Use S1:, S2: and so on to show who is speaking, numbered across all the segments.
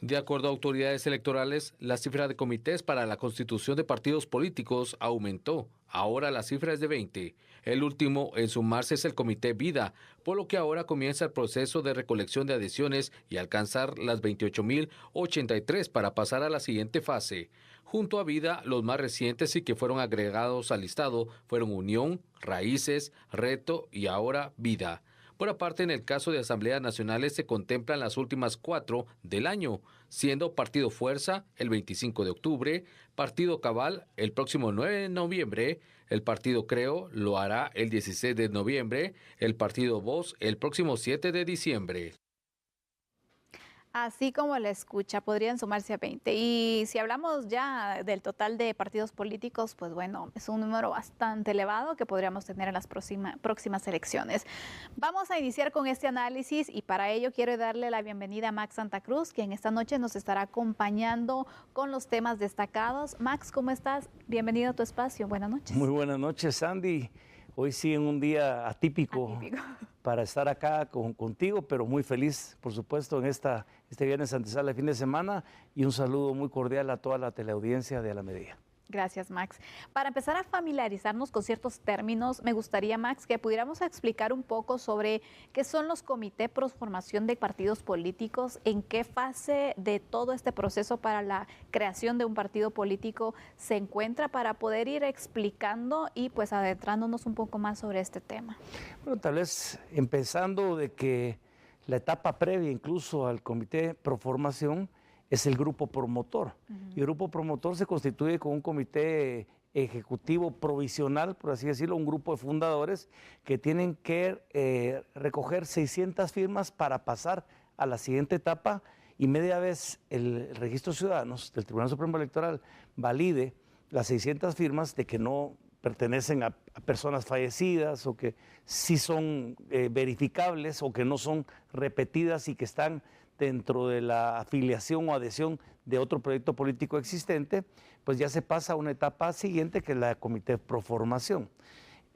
S1: De acuerdo a autoridades electorales, la cifra de comités para la constitución de partidos políticos aumentó. Ahora la cifra es de 20. El último en sumarse es el Comité Vida, por lo que ahora comienza el proceso de recolección de adhesiones y alcanzar las 28.083 para pasar a la siguiente fase. Junto a Vida, los más recientes y que fueron agregados al listado fueron Unión, Raíces, Reto y ahora Vida. Por aparte, en el caso de asambleas nacionales se contemplan las últimas 4 del año, siendo Partido Fuerza el 25 de octubre, Partido Cabal el próximo 9 de noviembre, el Partido Creo lo hará el 16 de noviembre, el Partido Voz el próximo 7 de diciembre.
S2: Así como la escucha, podrían sumarse a 20. Y si hablamos ya del total de partidos políticos, pues bueno, es un número bastante elevado que podríamos tener en las próximas elecciones. Vamos a iniciar con este análisis y para ello quiero darle la bienvenida a Max Santa Cruz, quien esta noche nos estará acompañando con los temas destacados. Max, ¿cómo estás? Bienvenido a tu espacio. Buenas noches.
S3: Muy buenas noches, Sandy. Hoy sí en un día atípico. Para estar acá contigo, pero muy feliz, por supuesto, en este viernes antesala de fin de semana, y un saludo muy cordial a toda la teleaudiencia de A la Medida.
S2: Gracias, Max. Para empezar a familiarizarnos con ciertos términos, me gustaría, Max, que pudiéramos explicar un poco sobre qué son los comités pro formación de partidos políticos, en qué fase de todo este proceso para la creación de un partido político se encuentra, para poder ir explicando y pues adentrándonos un poco más sobre este tema.
S3: Bueno, tal vez empezando de que la etapa previa incluso al comité pro formación es el grupo promotor. Y el grupo promotor se constituye con un comité ejecutivo provisional, por así decirlo, un grupo de fundadores que tienen que recoger 600 firmas para pasar a la siguiente etapa, y media vez el Registro de Ciudadanos del Tribunal Supremo Electoral valide las 600 firmas de que no pertenecen a personas fallecidas o que sí son verificables o que no son repetidas y que están dentro de la afiliación o adhesión de otro proyecto político existente, pues ya se pasa a una etapa siguiente, que es la Comité Pro Formación.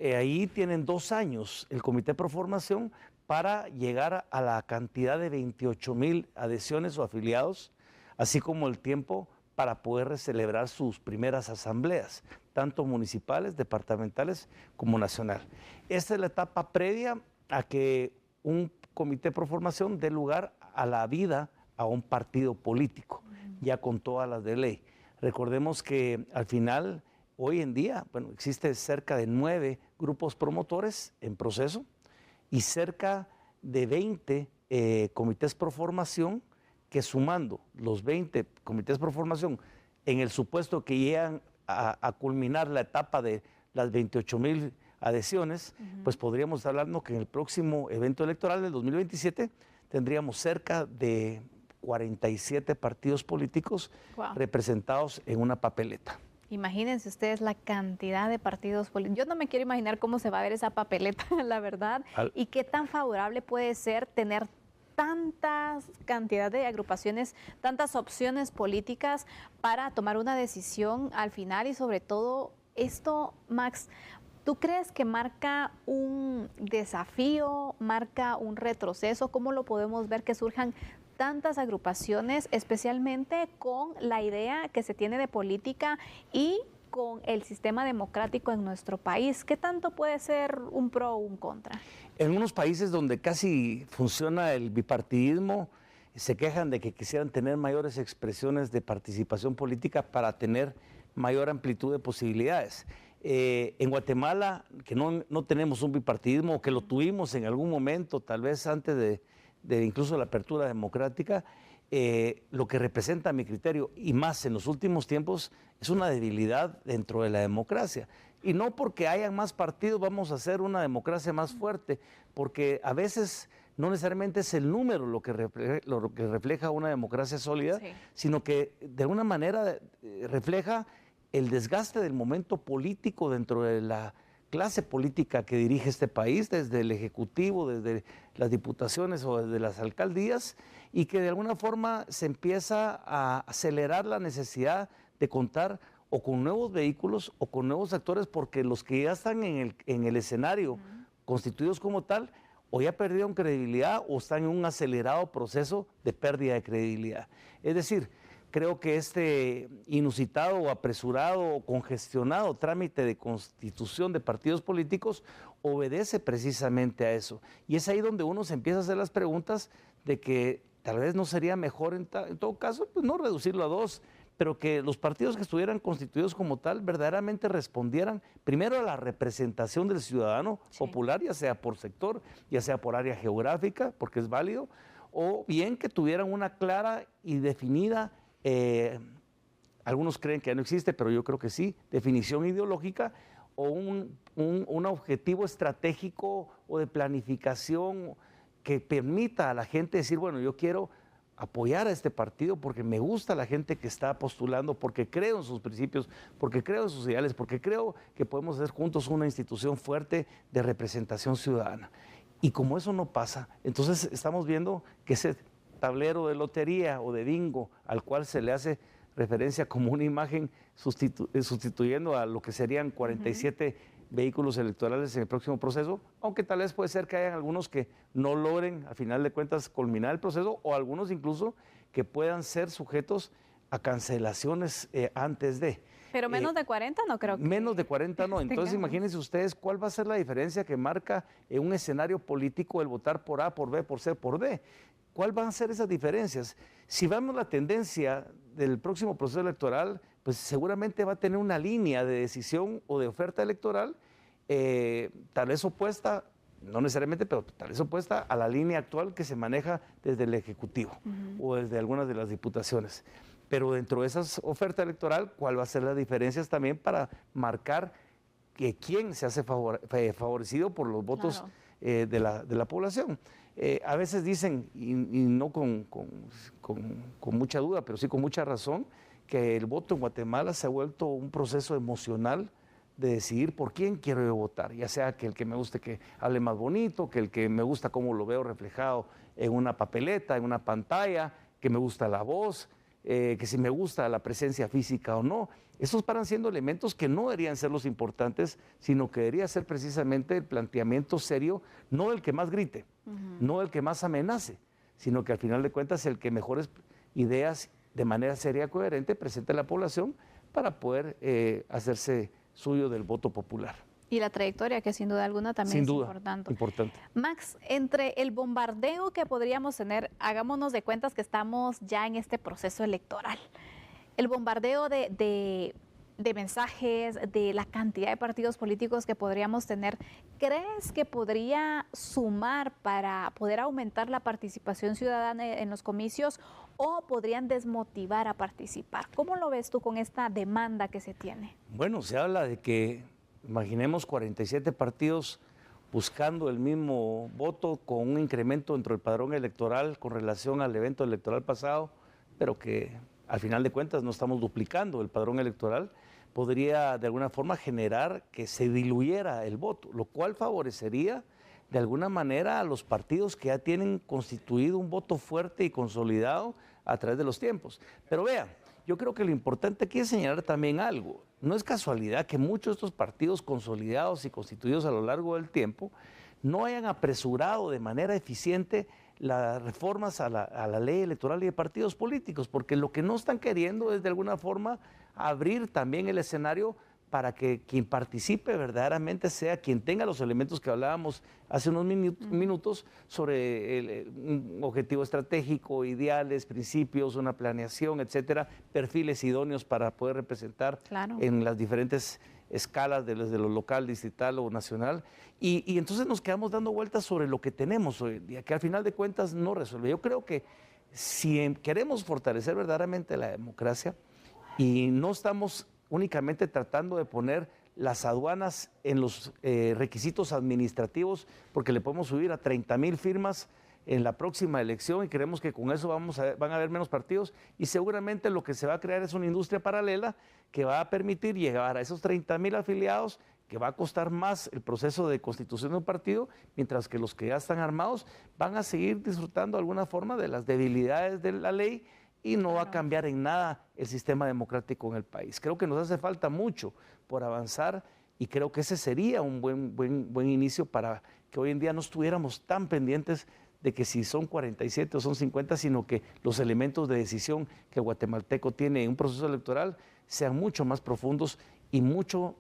S3: Ahí tienen 2 años el Comité Pro Formación para llegar a la cantidad de 28,000 adhesiones o afiliados, así como el tiempo para poder celebrar sus primeras asambleas, tanto municipales, departamentales como nacional. Esta es la etapa previa a que un comité pro formación dé lugar a la vida a un partido político, ya con todas las de ley. Recordemos que al final, hoy en día, bueno, existe cerca de 9 grupos promotores en proceso y cerca de 20 comités pro formación, que sumando los 20 comités pro formación, en el supuesto que llegan a culminar la etapa de las 28,000 adhesiones, pues podríamos estar hablando que en el próximo evento electoral del 2027 tendríamos cerca de 47 partidos políticos representados en una papeleta.
S2: Imagínense ustedes la cantidad de partidos políticos. Yo no me quiero imaginar cómo se va a ver esa papeleta, la verdad, y qué tan favorable puede ser tener tantas cantidad de agrupaciones, tantas opciones políticas para tomar una decisión al final. Y sobre todo esto, Max, ¿tú crees que marca un desafío, marca un retroceso? ¿Cómo lo podemos ver que surjan tantas agrupaciones, especialmente con la idea que se tiene de política y con el sistema democrático en nuestro país? ¿Qué tanto puede ser un pro o un contra?
S3: En unos países donde casi funciona el bipartidismo, se quejan de que quisieran tener mayores expresiones de participación política para tener mayor amplitud de posibilidades. En Guatemala, que no tenemos un bipartidismo, o que lo tuvimos en algún momento, tal vez antes de incluso la apertura democrática, lo que representa a mi criterio, y más en los últimos tiempos, es una debilidad dentro de la democracia. Y no porque hayan más partidos vamos a hacer una democracia más fuerte, porque a veces no necesariamente es el número lo que refleja una democracia sólida, sino que de alguna manera refleja el desgaste del momento político dentro de la clase política que dirige este país, desde el Ejecutivo, desde las diputaciones o desde las alcaldías, y que de alguna forma se empieza a acelerar la necesidad de contar o con nuevos vehículos o con nuevos actores, porque los que ya están en el escenario constituidos como tal, o ya perdieron credibilidad o están en un acelerado proceso de pérdida de credibilidad. Es decir, creo que este inusitado o apresurado o congestionado trámite de constitución de partidos políticos obedece precisamente a eso. Y es ahí donde uno se empieza a hacer las preguntas de que tal vez no sería mejor en todo caso, pues no reducirlo a 2, pero que los partidos que estuvieran constituidos como tal verdaderamente respondieran primero a la representación del ciudadano popular, ya sea por sector, ya sea por área geográfica, porque es válido, o bien que tuvieran una clara y definida, algunos creen que ya no existe, pero yo creo que sí, definición ideológica o un objetivo estratégico o de planificación que permita a la gente decir, bueno, yo quiero apoyar a este partido porque me gusta la gente que está postulando, porque creo en sus principios, porque creo en sus ideales, porque creo que podemos hacer juntos una institución fuerte de representación ciudadana. Y como eso no pasa, entonces estamos viendo que ese tablero de lotería o de bingo al cual se le hace referencia como una imagen sustituyendo a lo que serían 47 vehículos electorales en el próximo proceso, aunque tal vez puede ser que hayan algunos que no logren, a final de cuentas, culminar el proceso, o algunos incluso que puedan ser sujetos a cancelaciones antes de.
S2: Pero menos de 40 no creo que.
S3: Menos de 40 no. Entonces
S2: tengamos.
S3: Imagínense ustedes cuál va a ser la diferencia que marca en un escenario político el votar por A, por B, por C, por D. ¿Cuáles van a ser esas diferencias? Si vemos la tendencia del próximo proceso electoral, pues seguramente va a tener una línea de decisión o de oferta electoral, tal vez opuesta, no necesariamente, pero tal vez opuesta a la línea actual que se maneja desde el Ejecutivo o desde algunas de las diputaciones. Pero dentro de esa oferta electoral, ¿cuál va a ser las diferencias también para marcar que quién se hace favorecido por los votos de la población? A veces dicen, y no con mucha duda, pero sí con mucha razón, que el voto en Guatemala se ha vuelto un proceso emocional de decidir por quién quiero yo votar, ya sea que el que me guste que hable más bonito, que el que me gusta cómo lo veo reflejado en una papeleta, en una pantalla, que me gusta la voz, que si me gusta la presencia física o no. Esos paran siendo elementos que no deberían ser los importantes, sino que debería ser precisamente el planteamiento serio, no el que más grite, no el que más amenace, sino que al final de cuentas el que mejores ideas de manera seria y coherente presente a la población para poder hacerse suyo del voto popular.
S2: Y la trayectoria, que sin duda alguna también es importante. Max, entre el bombardeo que podríamos tener, hagámonos de cuentas que estamos ya en este proceso electoral, el bombardeo de mensajes, de la cantidad de partidos políticos que podríamos tener, ¿crees que podría sumar para poder aumentar la participación ciudadana en los comicios o podrían desmotivar a participar? ¿Cómo lo ves tú con esta demanda que se tiene?
S3: Bueno, se habla de que, imaginemos 47 partidos buscando el mismo voto con un incremento dentro del padrón electoral con relación al evento electoral pasado, pero que al final de cuentas no estamos duplicando el padrón electoral, podría de alguna forma generar que se diluyera el voto, lo cual favorecería de alguna manera a los partidos que ya tienen constituido un voto fuerte y consolidado a través de los tiempos. Pero vean, yo creo que lo importante aquí es señalar también algo. No es casualidad que muchos de estos partidos consolidados y constituidos a lo largo del tiempo no hayan apresurado de manera eficiente las reformas a la ley electoral y de partidos políticos, porque lo que no están queriendo es de alguna forma abrir también el escenario para que quien participe verdaderamente sea quien tenga los elementos que hablábamos hace unos minutos sobre un objetivo estratégico, ideales, principios, una planeación, etcétera, perfiles idóneos para poder representar en las diferentes escalas desde lo local, distrital o nacional. Y entonces nos quedamos dando vueltas sobre lo que tenemos hoy en día, que al final de cuentas no resuelve. Yo creo que si queremos fortalecer verdaderamente la democracia y no estamos únicamente tratando de poner las aduanas en los requisitos administrativos, porque le podemos subir a 30,000 firmas en la próxima elección y creemos que con eso van a haber menos partidos y seguramente lo que se va a crear es una industria paralela que va a permitir llegar a esos 30,000 afiliados, que va a costar más el proceso de constitución de un partido, mientras que los que ya están armados van a seguir disfrutando de alguna forma de las debilidades de la ley y no va a cambiar en nada el sistema democrático en el país. Creo que nos hace falta mucho por avanzar y creo que ese sería un buen inicio para que hoy en día no estuviéramos tan pendientes de que si son 47 o son 50, sino que los elementos de decisión que el guatemalteco tiene en un proceso electoral sean mucho más profundos y mucho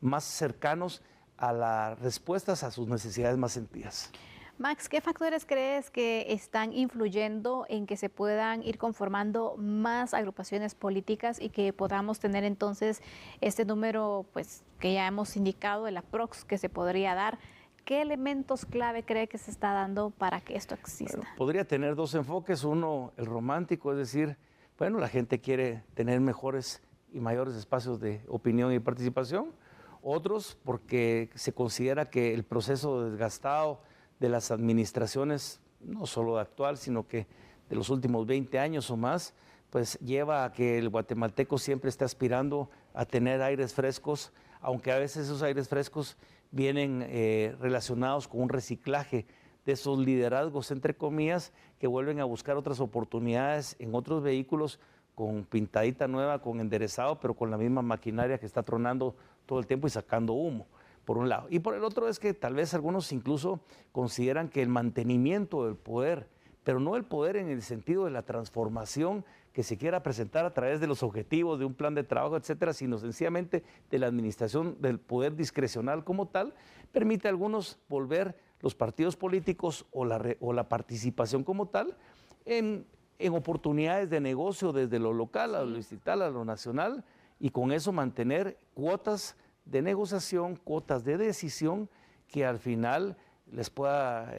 S3: más cercanos a las respuestas a sus necesidades más sentidas.
S2: Max, ¿qué factores crees que están influyendo en que se puedan ir conformando más agrupaciones políticas y que podamos tener entonces este número pues, que ya hemos indicado, el aprox que se podría dar? ¿Qué elementos clave cree que se está dando para que esto exista?
S3: Bueno, podría tener dos enfoques. Uno, el romántico, es decir, bueno, la gente quiere tener mejores y mayores espacios de opinión y participación. Otros, porque se considera que el proceso desgastado de las administraciones, no solo actual, sino que de los últimos 20 años o más, pues lleva a que el guatemalteco siempre esté aspirando a tener aires frescos, aunque a veces esos aires frescos vienen relacionados con un reciclaje de esos liderazgos, entre comillas, que vuelven a buscar otras oportunidades en otros vehículos con pintadita nueva, con enderezado, pero con la misma maquinaria que está tronando todo el tiempo y sacando humo, por un lado. Y por el otro es que tal vez algunos incluso consideran que el mantenimiento del poder, pero no el poder en el sentido de la transformación que se quiera presentar a través de los objetivos, de un plan de trabajo, etcétera, sino sencillamente de la administración del poder discrecional como tal, permite a algunos volver los partidos políticos o la participación como tal en oportunidades de negocio desde lo local a lo distrital, a lo nacional, y con eso mantener cuotas de negociación, cuotas de decisión que al final les pueda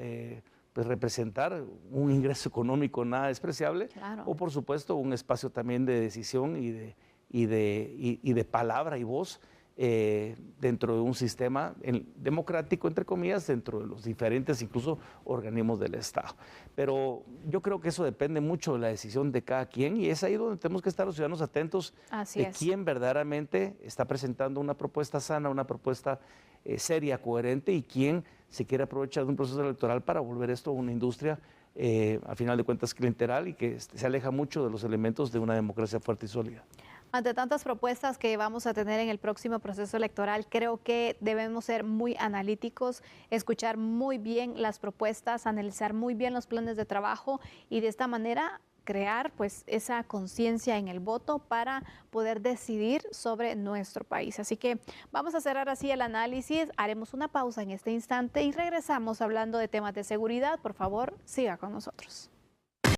S3: pues representar un ingreso económico nada despreciable, claro, o por supuesto un espacio también de decisión y de palabra y voz dentro de un sistema democrático, entre comillas, dentro de los diferentes incluso organismos del Estado. Pero yo creo que eso depende mucho de la decisión de cada quien y es ahí donde tenemos que estar los ciudadanos atentos de quién verdaderamente está presentando una propuesta sana, una propuesta seria, coherente y quién se quiere aprovechar de un proceso electoral para volver esto una industria a final de cuentas clientelar y que se aleja mucho de los elementos de una democracia fuerte y sólida.
S2: Ante tantas propuestas que vamos a tener en el próximo proceso electoral, creo que debemos ser muy analíticos, escuchar muy bien las propuestas, analizar muy bien los planes de trabajo y de esta manera crear pues esa conciencia en el voto para poder decidir sobre nuestro país. Así que vamos a cerrar así el análisis, haremos una pausa en este instante y regresamos hablando de temas de seguridad. Por favor, siga con nosotros.